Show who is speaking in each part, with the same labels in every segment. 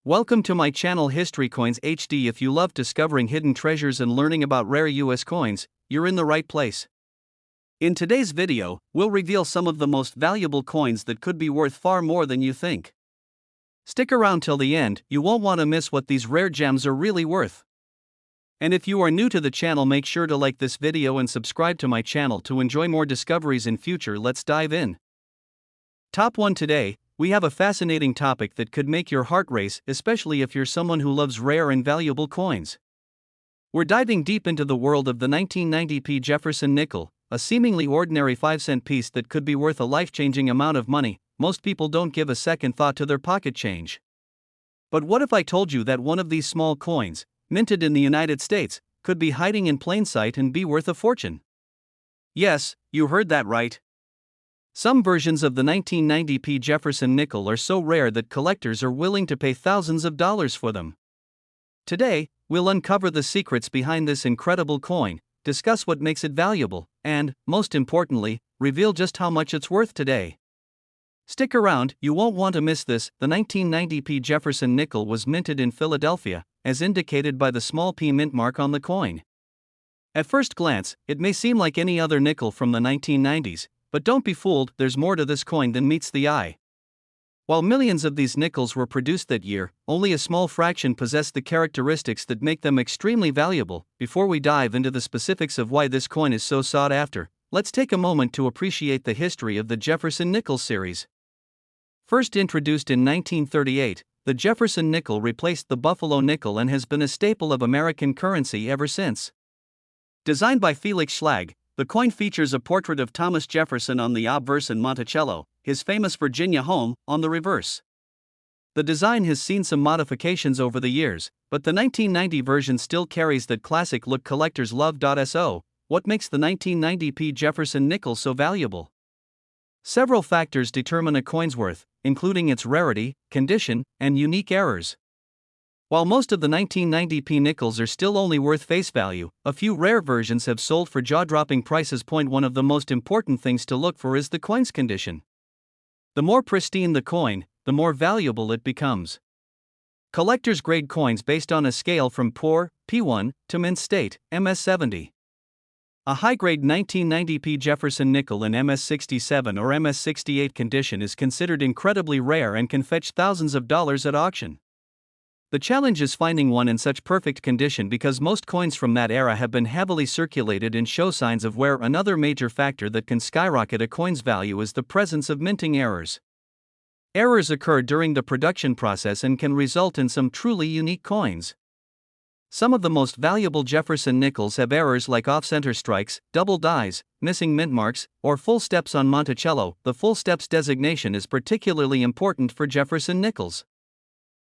Speaker 1: Welcome to my channel History Coins HD. If you love discovering hidden treasures and learning about rare US coins, you're in the right place. In today's video, we'll reveal some of the most valuable coins that could be worth far more than you think. Stick around till the end, you won't want to miss what these rare gems are really worth. And if you are new to the channel, make sure to like this video and subscribe to my channel to enjoy more discoveries in future. Let's dive in. Top 1 today. We have a fascinating topic that could make your heart race, especially if you're someone who loves rare and valuable coins. We're diving deep into the world of the 1990p Jefferson Nickel, a seemingly ordinary 5-cent piece that could be worth a life-changing amount of money. Most people don't give a second thought to their pocket change. But what if I told you that one of these small coins, minted in the United States, could be hiding in plain sight and be worth a fortune? Yes, you heard that right. Some versions of the 1990p Jefferson Nickel are so rare that collectors are willing to pay thousands of dollars for them. Today, we'll uncover the secrets behind this incredible coin, discuss what makes it valuable, and, most importantly, reveal just how much it's worth today. Stick around, you won't want to miss this. The 1990p Jefferson Nickel was minted in Philadelphia, as indicated by the small P mint mark on the coin. At first glance, it may seem like any other nickel from the 1990s. But don't be fooled, there's more to this coin than meets the eye. While millions of these nickels were produced that year, only a small fraction possessed the characteristics that make them extremely valuable. Before we dive into the specifics of why this coin is so sought after, let's take a moment to appreciate the history of the Jefferson Nickel series. First introduced in 1938, the Jefferson Nickel replaced the Buffalo nickel and has been a staple of American currency ever since. Designed by Felix Schlag, the coin features a portrait of Thomas Jefferson on the obverse and Monticello, his famous Virginia home, on the reverse. The design has seen some modifications over the years, but the 1990 version still carries that classic look collectors love. So, what makes the 1990p Jefferson Nickel so valuable? Several factors determine a coin's worth, including its rarity, condition, and unique errors. While most of the 1990p nickels are still only worth face value, a few rare versions have sold for jaw-dropping prices. One of the most important things to look for is the coin's condition. The more pristine the coin, the more valuable it becomes. Collectors grade coins based on a scale from poor, P1, to mint state, MS70. A high-grade 1990p Jefferson Nickel in MS67 or MS68 condition is considered incredibly rare and can fetch thousands of dollars at auction. The challenge is finding one in such perfect condition because most coins from that era have been heavily circulated and show signs of wear. Another major factor that can skyrocket a coin's value is the presence of minting errors. Errors occur during the production process and can result in some truly unique coins. Some of the most valuable Jefferson nickels have errors like off-center strikes, double dies, missing mint marks, or full steps on Monticello. The full steps designation is particularly important for Jefferson nickels.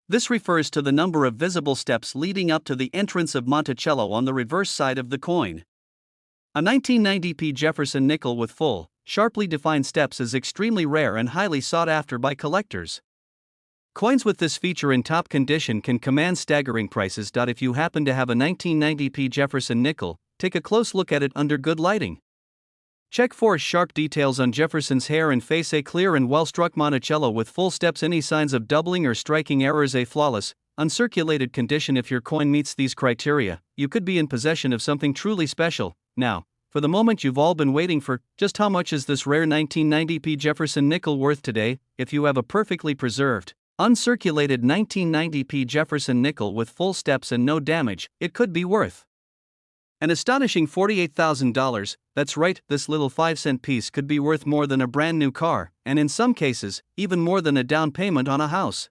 Speaker 1: This refers to the number of visible steps leading up to the entrance of Monticello on the reverse side of the coin. A 1990p Jefferson Nickel with full, sharply defined steps is extremely rare and highly sought after by collectors. Coins with this feature in top condition can command staggering prices. If you happen to have a 1990p Jefferson Nickel, take a close look at it under good lighting. Check for sharp details on Jefferson's hair and face. A clear and well-struck Monticello with full steps. Any signs of doubling or striking errors. A flawless, uncirculated condition. If your coin meets these criteria, you could be in possession of something truly special. Now, for the moment you've all been waiting for, just how much is this rare 1990p Jefferson Nickel worth today? If you have a perfectly preserved, uncirculated 1990p Jefferson Nickel with full steps and no damage, it could be worth an astonishing $48,000. That's right, this little 5-cent piece could be worth more than a brand new car, and in some cases, even more than a down payment on a house.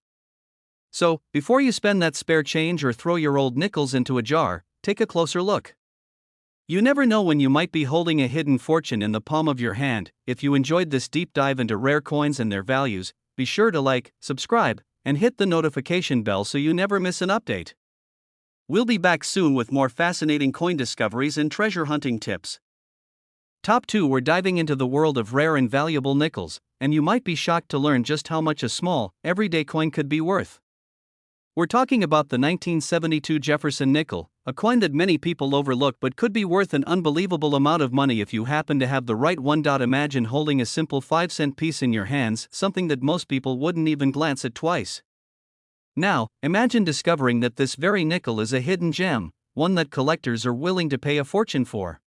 Speaker 1: So, before you spend that spare change or throw your old nickels into a jar, take a closer look. You never know when you might be holding a hidden fortune in the palm of your hand. If you enjoyed this deep dive into rare coins and their values, be sure to like, subscribe, and hit the notification bell so you never miss an update. We'll be back soon with more fascinating coin discoveries and treasure hunting tips. Top 2. We're diving into the world of rare and valuable nickels, and you might be shocked to learn just how much a small, everyday coin could be worth. We're talking about the 1972 Jefferson Nickel, a coin that many people overlook but could be worth an unbelievable amount of money if you happen to have the right one. Imagine holding a simple 5-cent piece in your hands, something that most people wouldn't even glance at twice. Now, imagine discovering that this very nickel is a hidden gem, one that collectors are willing to pay a fortune for.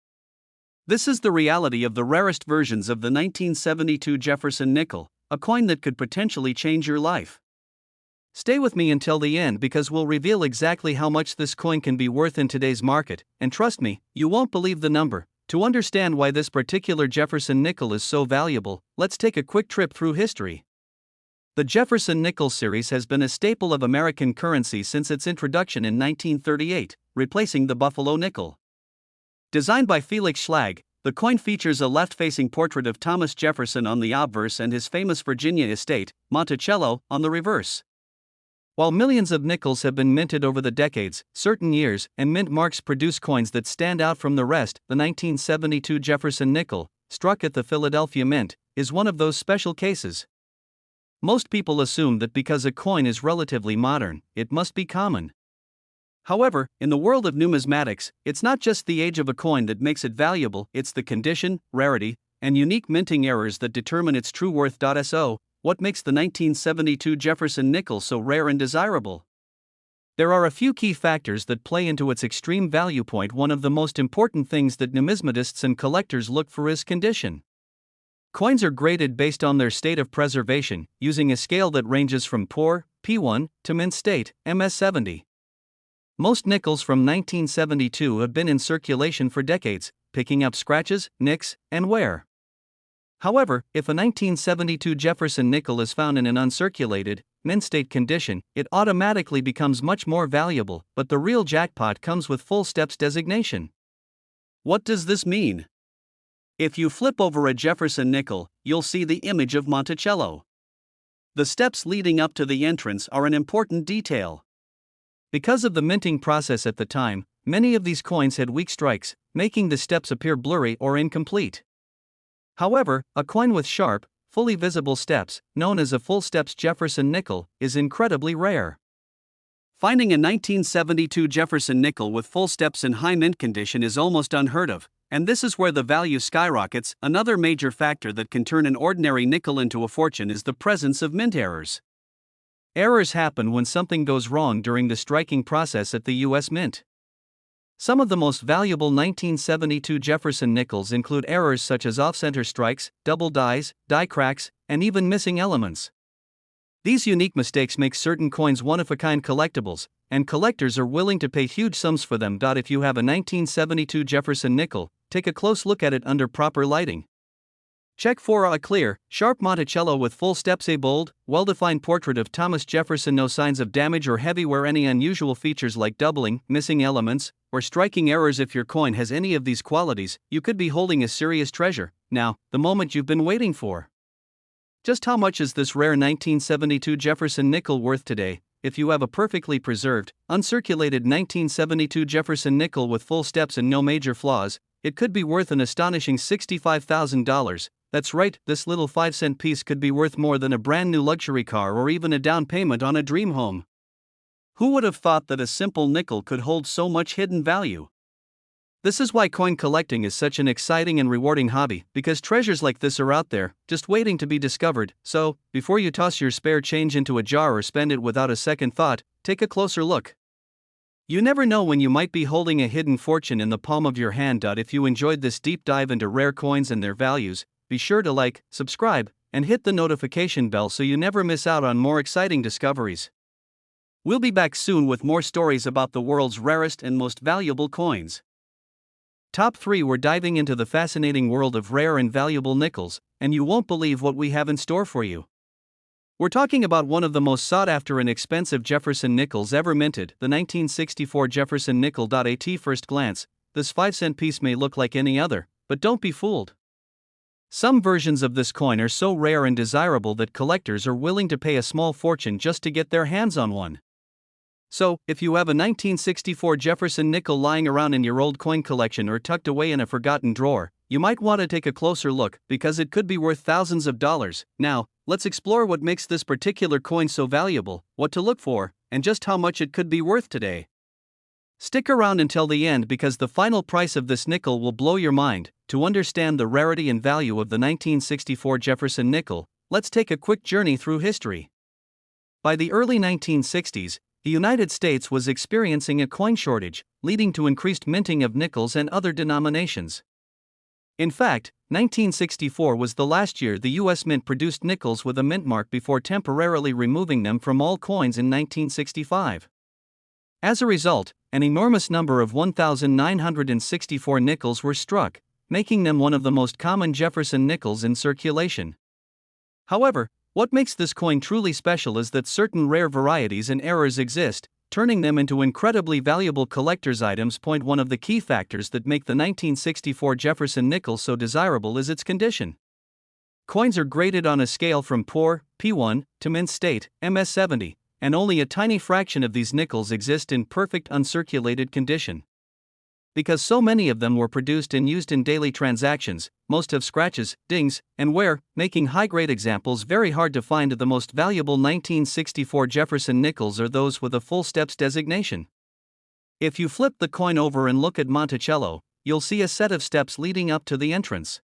Speaker 1: This is the reality of the rarest versions of the 1972 Jefferson Nickel, a coin that could potentially change your life. Stay with me until the end because we'll reveal exactly how much this coin can be worth in today's market, and trust me, you won't believe the number. To understand why this particular Jefferson Nickel is so valuable, let's take a quick trip through history. The Jefferson Nickel series has been a staple of American currency since its introduction in 1938, replacing the Buffalo nickel. Designed by Felix Schlag, the coin features a left-facing portrait of Thomas Jefferson on the obverse and his famous Virginia estate, Monticello, on the reverse. While millions of nickels have been minted over the decades, certain years and mint marks produce coins that stand out from the rest. The 1972 Jefferson Nickel, struck at the Philadelphia Mint, is one of those special cases. Most people assume that because a coin is relatively modern, it must be common. However, in the world of numismatics, it's not just the age of a coin that makes it valuable, it's the condition, rarity, and unique minting errors that determine its true worth. So, what makes the 1972 Jefferson Nickel so rare and desirable? There are a few key factors that play into its extreme value point. One of the most important things that numismatists and collectors look for is condition. Coins are graded based on their state of preservation, using a scale that ranges from poor, P1, to mint state, MS70. Most nickels from 1972 have been in circulation for decades, picking up scratches, nicks, and wear. However, if a 1972 Jefferson Nickel is found in an uncirculated, mint state condition, it automatically becomes much more valuable, but the real jackpot comes with full steps designation. What does this mean? If you flip over a Jefferson Nickel, you'll see the image of Monticello. The steps leading up to the entrance are an important detail. Because of the minting process at the time, many of these coins had weak strikes, making the steps appear blurry or incomplete. However, a coin with sharp, fully visible steps, known as a full steps Jefferson Nickel, is incredibly rare. Finding a 1972 Jefferson Nickel with full steps in high mint condition is almost unheard of, and this is where the value skyrockets. Another major factor that can turn an ordinary nickel into a fortune is the presence of mint errors. Errors happen when something goes wrong during the striking process at the U.S. Mint. Some of the most valuable 1972 Jefferson Nickels include errors such as off-center strikes, double dies, die cracks, and even missing elements. These unique mistakes make certain coins one-of-a-kind collectibles, and collectors are willing to pay huge sums for them. If you have a 1972 Jefferson Nickel, take a close look at it under proper lighting. Check for a clear, sharp Monticello with full steps, a bold, well-defined portrait of Thomas Jefferson, no signs of damage or heavy wear, any unusual features like doubling, missing elements, or striking errors. If your coin has any of these qualities, you could be holding a serious treasure. Now, the moment you've been waiting for. Just how much is this rare 1972 Jefferson Nickel worth today? If you have a perfectly preserved, uncirculated 1972 Jefferson Nickel with full steps and no major flaws, it could be worth an astonishing $65,000. That's right, this little 5-cent piece could be worth more than a brand new luxury car or even a down payment on a dream home. Who would have thought that a simple nickel could hold so much hidden value? This is why coin collecting is such an exciting and rewarding hobby, because treasures like this are out there, just waiting to be discovered. So, before you toss your spare change into a jar or spend it without a second thought, take a closer look. You never know when you might be holding a hidden fortune in the palm of your hand. If you enjoyed this deep dive into rare coins and their values, be sure to like, subscribe, and hit the notification bell so you never miss out on more exciting discoveries. We'll be back soon with more stories about the world's rarest and most valuable coins. Top 3. We're diving into the fascinating world of rare and valuable nickels, and you won't believe what we have in store for you. We're talking about one of the most sought-after and expensive Jefferson Nickels ever minted, the 1964 Jefferson Nickel. At first glance, this 5-cent piece may look like any other, but don't be fooled. Some versions of this coin are so rare and desirable that collectors are willing to pay a small fortune just to get their hands on one. So, if you have a 1964 Jefferson Nickel lying around in your old coin collection or tucked away in a forgotten drawer, you might want to take a closer look because it could be worth thousands of dollars. Now, let's explore what makes this particular coin so valuable, what to look for, and just how much it could be worth today. Stick around until the end because the final price of this nickel will blow your mind. To understand the rarity and value of the 1964 Jefferson Nickel, let's take a quick journey through history. By the early 1960s, the United States was experiencing a coin shortage, leading to increased minting of nickels and other denominations. In fact, 1964 was the last year the U.S. Mint produced nickels with a mint mark before temporarily removing them from all coins in 1965. As a result, an enormous number of 1,964 nickels were struck, making them one of the most common Jefferson nickels in circulation. However, what makes this coin truly special is that certain rare varieties and errors exist, turning them into incredibly valuable collector's items. One of the key factors that make the 1964 Jefferson nickel so desirable is its condition. Coins are graded on a scale from poor, P1, to mint state, MS70, and only a tiny fraction of these nickels exist in perfect uncirculated condition. Because so many of them were produced and used in daily transactions, most have scratches, dings, and wear, making high-grade examples very hard to find. The most valuable 1964 Jefferson nickels are those with a full steps designation. If you flip the coin over and look at Monticello, you'll see a set of steps leading up to the entrance.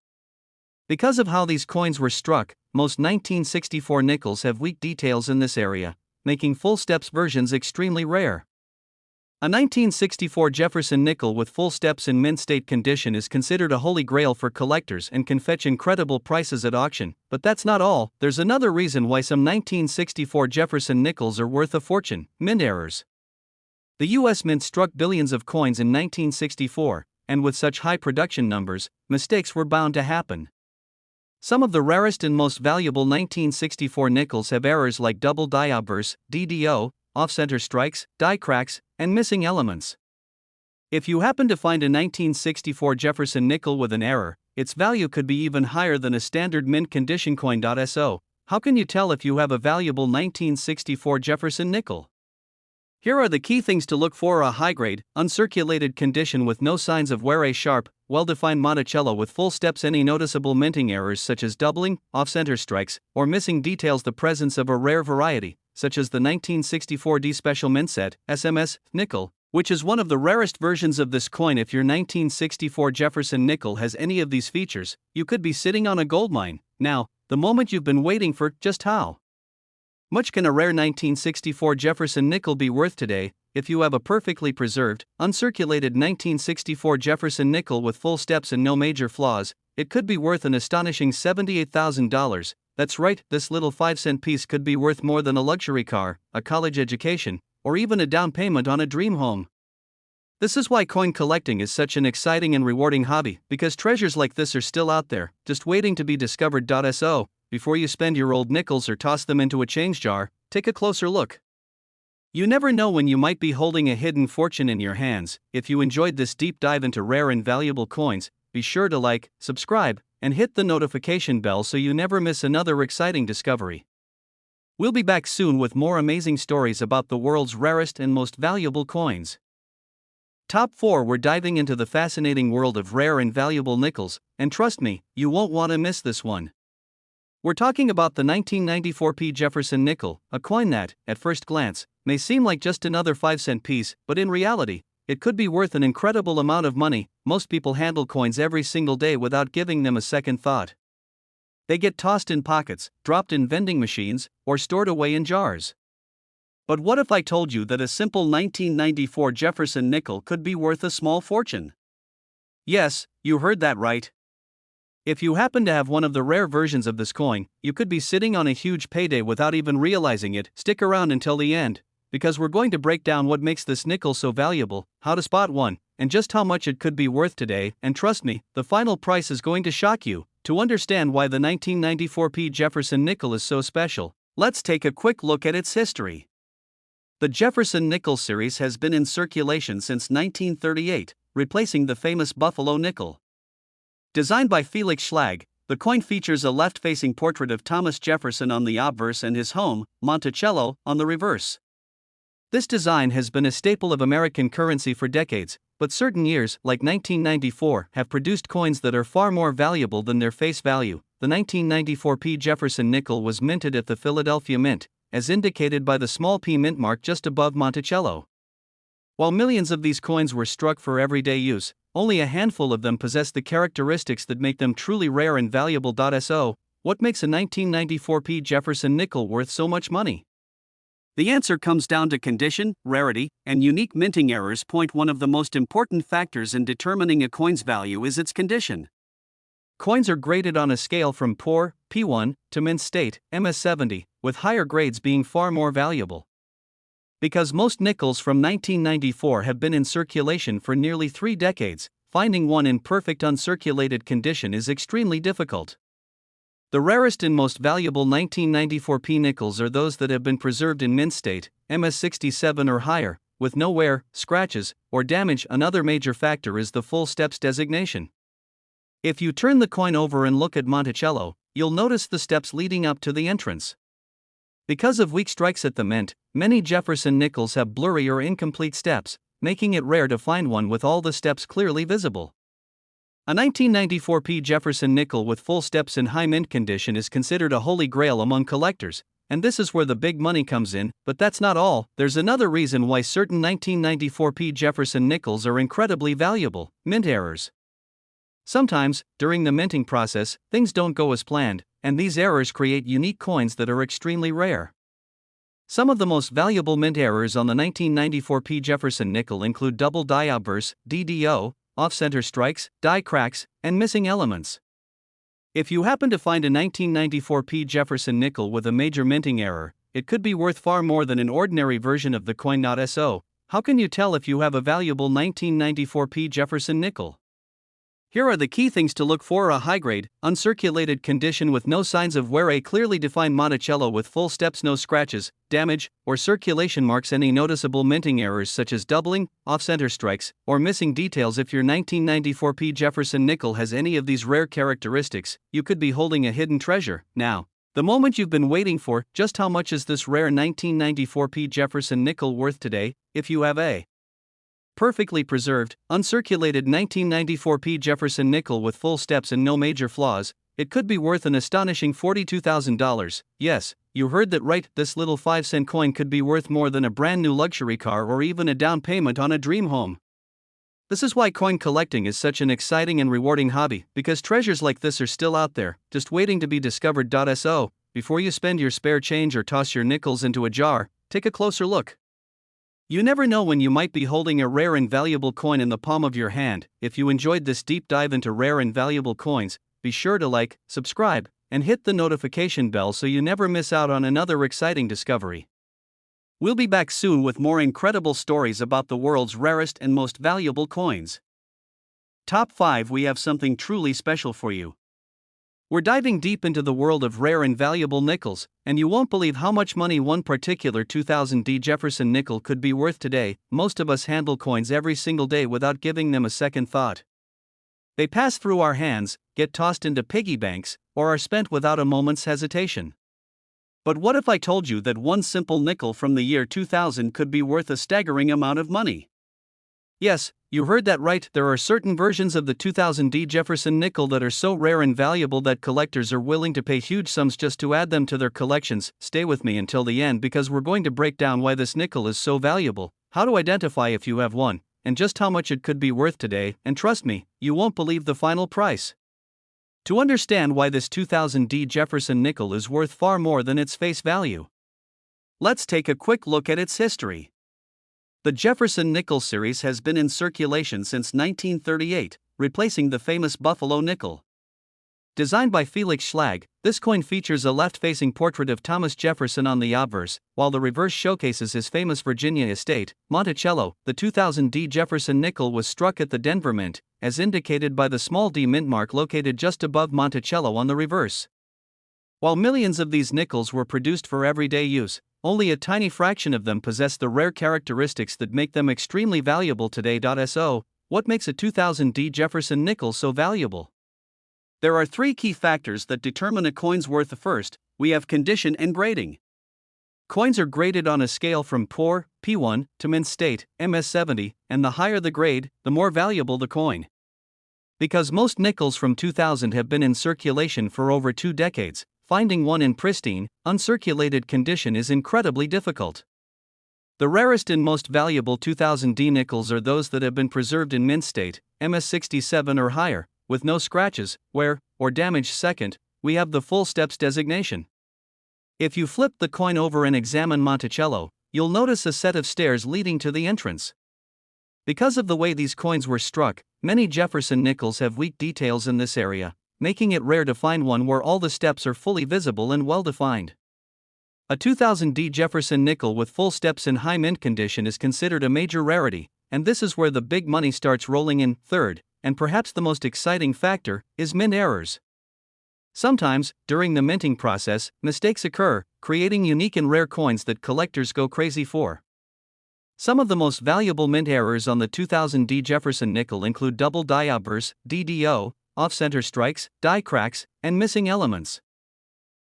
Speaker 1: Because of how these coins were struck, most 1964 nickels have weak details in this area, making full steps versions extremely rare. A 1964 Jefferson nickel with full steps in mint state condition is considered a holy grail for collectors and can fetch incredible prices at auction, but that's not all. There's another reason why some 1964 Jefferson nickels are worth a fortune: mint errors. The U.S. Mint struck billions of coins in 1964, and with such high production numbers, mistakes were bound to happen. Some of the rarest and most valuable 1964 nickels have errors like double die obverse, DDO, off-center strikes, die cracks, and missing elements. If you happen to find a 1964 Jefferson nickel with an error, its value could be even higher than a standard mint condition coin. So, how can you tell if you have a valuable 1964 Jefferson nickel? Here are the key things to look for: a high-grade, uncirculated condition with no signs of wear, a sharp, well-defined Monticello with full steps, any noticeable minting errors such as doubling, off-center strikes, or missing details, the presence of a rare variety, such as the 1964 D Special Mint Set, SMS, nickel, which is one of the rarest versions of this coin. If your 1964 Jefferson nickel has any of these features, you could be sitting on a goldmine. Now, the moment you've been waiting for. Just how much can a rare 1964 Jefferson nickel be worth today? If you have a perfectly preserved, uncirculated 1964 Jefferson nickel with full steps and no major flaws, it could be worth an astonishing $78,000. That's right, this little 5-cent piece could be worth more than a luxury car, a college education, or even a down payment on a dream home. This is why coin collecting is such an exciting and rewarding hobby, because treasures like this are still out there, just waiting to be discovered. So, before you spend your old nickels or toss them into a change jar, take a closer look. You never know when you might be holding a hidden fortune in your hands. If you enjoyed this deep dive into rare and valuable coins, be sure to like, subscribe, and hit the notification bell so you never miss another exciting discovery. We'll be back soon with more amazing stories about the world's rarest and most valuable coins. Top 4. We're diving into the fascinating world of rare and valuable nickels, and trust me, you won't want to miss this one. We're talking about the 1994 P. Jefferson nickel, a coin that, at first glance, may seem like just another 5-cent piece, but in reality, it could be worth an incredible amount of money. Most people handle coins every single day without giving them a second thought. They get tossed in pockets, dropped in vending machines, or stored away in jars. But what if I told you that a simple 1994 Jefferson nickel could be worth a small fortune? Yes, you heard that right. If you happen to have one of the rare versions of this coin, you could be sitting on a huge payday without even realizing it. Stick around until the end, because we're going to break down what makes this nickel so valuable, how to spot one, and just how much it could be worth today. And trust me, the final price is going to shock you. To understand why the 1994 P. Jefferson nickel is so special, let's take a quick look at its history. The Jefferson nickel series has been in circulation since 1938, replacing the famous Buffalo nickel. Designed by Felix Schlag, the coin features a left-facing portrait of Thomas Jefferson on the obverse and his home, Monticello, on the reverse. This design has been a staple of American currency for decades, but certain years, like 1994, have produced coins that are far more valuable than their face value. The 1994 P. Jefferson nickel was minted at the Philadelphia Mint, as indicated by the small P mint mark just above Monticello. While millions of these coins were struck for everyday use, only a handful of them possess the characteristics that make them truly rare and valuable. So, what makes a 1994 P. Jefferson nickel worth so much money? The answer comes down to condition, rarity, and unique minting errors. One of the most important factors in determining a coin's value is its condition. Coins are graded on a scale from poor, P1, to mint state, MS70, with higher grades being far more valuable. Because most nickels from 1994 have been in circulation for nearly 3 decades, finding one in perfect uncirculated condition is extremely difficult. The rarest and most valuable 1994 P nickels are those that have been preserved in mint state, MS67 or higher, with no wear, scratches, or damage. Another major factor is the full steps designation. If you turn the coin over and look at Monticello, you'll notice the steps leading up to the entrance. Because of weak strikes at the mint, many Jefferson nickels have blurry or incomplete steps, making it rare to find one with all the steps clearly visible. A 1994 P Jefferson nickel with full steps in high mint condition is considered a holy grail among collectors, and this is where the big money comes in. But that's not all. There's another reason why certain 1994 P Jefferson nickels are incredibly valuable: mint errors. Sometimes, during the minting process, things don't go as planned, and these errors create unique coins that are extremely rare. Some of the most valuable mint errors on the 1994 P Jefferson nickel include double die obverse, DDO, off-center strikes, die cracks, and missing elements. If you happen to find a 1994 P Jefferson nickel with a major minting error, it could be worth far more than an ordinary version of the coin. So, how can you tell if you have a valuable 1994 P Jefferson nickel? Here are the key things to look for: a high-grade, uncirculated condition with no signs of wear, a clearly defined Monticello with full steps, no scratches, damage, or circulation marks, any noticeable minting errors such as doubling, off-center strikes, or missing details. If your 1994 P Jefferson nickel has any of these rare characteristics, you could be holding a hidden treasure. Now, the moment you've been waiting for: just how much is this rare 1994 P Jefferson nickel worth today? If you have a perfectly preserved, uncirculated 1994 P Jefferson nickel with full steps and no major flaws, it could be worth an astonishing $42,000. Yes, you heard that right. This little 5-cent coin could be worth more than a brand new luxury car or even a down payment on a dream home. This is why coin collecting is such an exciting and rewarding hobby, because treasures like this are still out there, just waiting to be discovered. So, before you spend your spare change or toss your nickels into a jar, take a closer look. You never know when you might be holding a rare and valuable coin in the palm of your hand. If you enjoyed this deep dive into rare and valuable coins, be sure to like, subscribe, and hit the notification bell so you never miss out on another exciting discovery. We'll be back soon with more incredible stories about the world's rarest and most valuable coins. Top 5. We have something truly special for you. We're diving deep into the world of rare and valuable nickels, and you won't believe how much money one particular 2000 D Jefferson nickel could be worth today. Most of us handle coins every single day without giving them a second thought. They pass through our hands, get tossed into piggy banks, or are spent without a moment's hesitation. But what if I told you that one simple nickel from the year 2000 could be worth a staggering amount of money? Yes, you heard that right. There are certain versions of the 2000 D Jefferson nickel that are so rare and valuable that collectors are willing to pay huge sums just to add them to their collections. Stay with me until the end because we're going to break down why this nickel is so valuable, how to identify if you have one, and just how much it could be worth today. And trust me, you won't believe the final price. To understand why this 2000 D Jefferson nickel is worth far more than its face value, let's take a quick look at its history. The Jefferson Nickel series has been in circulation since 1938, replacing the famous Buffalo nickel. Designed by Felix Schlag, this coin features a left-facing portrait of Thomas Jefferson on the obverse, while the reverse showcases his famous Virginia estate, Monticello. The 2000 D Jefferson nickel was struck at the Denver Mint, as indicated by the small D mint mark located just above Monticello on the reverse. While millions of these nickels were produced for everyday use, only a tiny fraction of them possess the rare characteristics that make them extremely valuable today. So, what makes a 2000 D Jefferson nickel so valuable? There are 3 key factors that determine a coin's worth. First, we have condition and grading. Coins are graded on a scale from poor, P1, to mint state, MS70, and the higher the grade, the more valuable the coin. Because most nickels from 2000 have been in circulation for over 2 decades, finding one in pristine, uncirculated condition is incredibly difficult. The rarest and most valuable 2000 D nickels are those that have been preserved in mint state, MS67 or higher, with no scratches, wear, or damage. Second, we have the full steps designation. If you flip the coin over and examine Monticello, you'll notice a set of stairs leading to the entrance. Because of the way these coins were struck, many Jefferson nickels have weak details in this area, making it rare to find one where all the steps are fully visible and well defined. A 2000D Jefferson nickel with full steps in high mint condition is considered a major rarity, and this is where the big money starts rolling in. Third, and perhaps the most exciting factor, is mint errors. Sometimes, during the minting process, mistakes occur, creating unique and rare coins that collectors go crazy for. Some of the most valuable mint errors on the 2000D Jefferson nickel include double die uppers, DDO, off-center strikes, die cracks, and missing elements.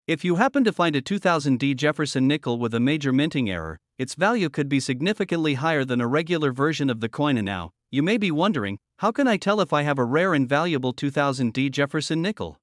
Speaker 1: If you happen to find a 2000D Jefferson nickel with a major minting error, its value could be significantly higher than a regular version of the coin. And now, you may be wondering, how can I tell if I have a rare and valuable 2000D Jefferson nickel?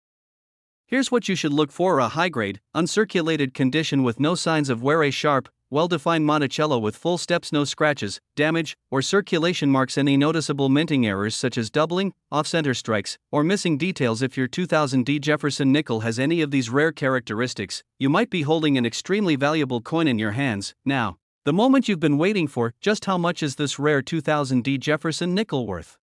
Speaker 1: Here's what you should look for: a high-grade, uncirculated condition with no signs of wear, a sharp, well-defined Monticello with full steps, no scratches, damage, or circulation marks, any noticeable minting errors such as doubling, off-center strikes, or missing details. If your 2000D Jefferson nickel has any of these rare characteristics, you might be holding an extremely valuable coin in your hands. Now, the moment you've been waiting for: just how much is this rare 2000D Jefferson nickel worth?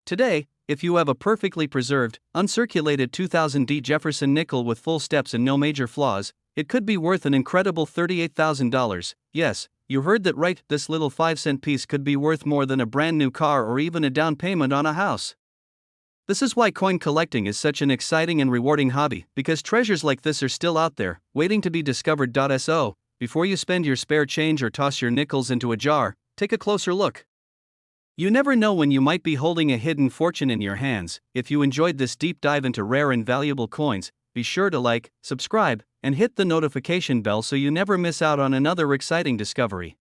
Speaker 1: Today, if you have a perfectly preserved, uncirculated 2000D Jefferson nickel with full steps and no major flaws, it could be worth an incredible $38,000. Yes, you heard that right, this little 5-cent piece could be worth more than a brand new car or even a down payment on a house. This is why coin collecting is such an exciting and rewarding hobby, because treasures like this are still out there, waiting to be discovered. So, before you spend your spare change or toss your nickels into a jar, take a closer look. You never know when you might be holding a hidden fortune in your hands. If you enjoyed this deep dive into rare and valuable coins, be sure to like, subscribe, and hit the notification bell so you never miss out on another exciting discovery.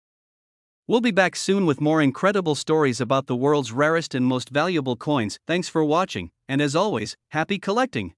Speaker 1: We'll be back soon with more incredible stories about the world's rarest and most valuable coins. Thanks for watching, and as always, happy collecting!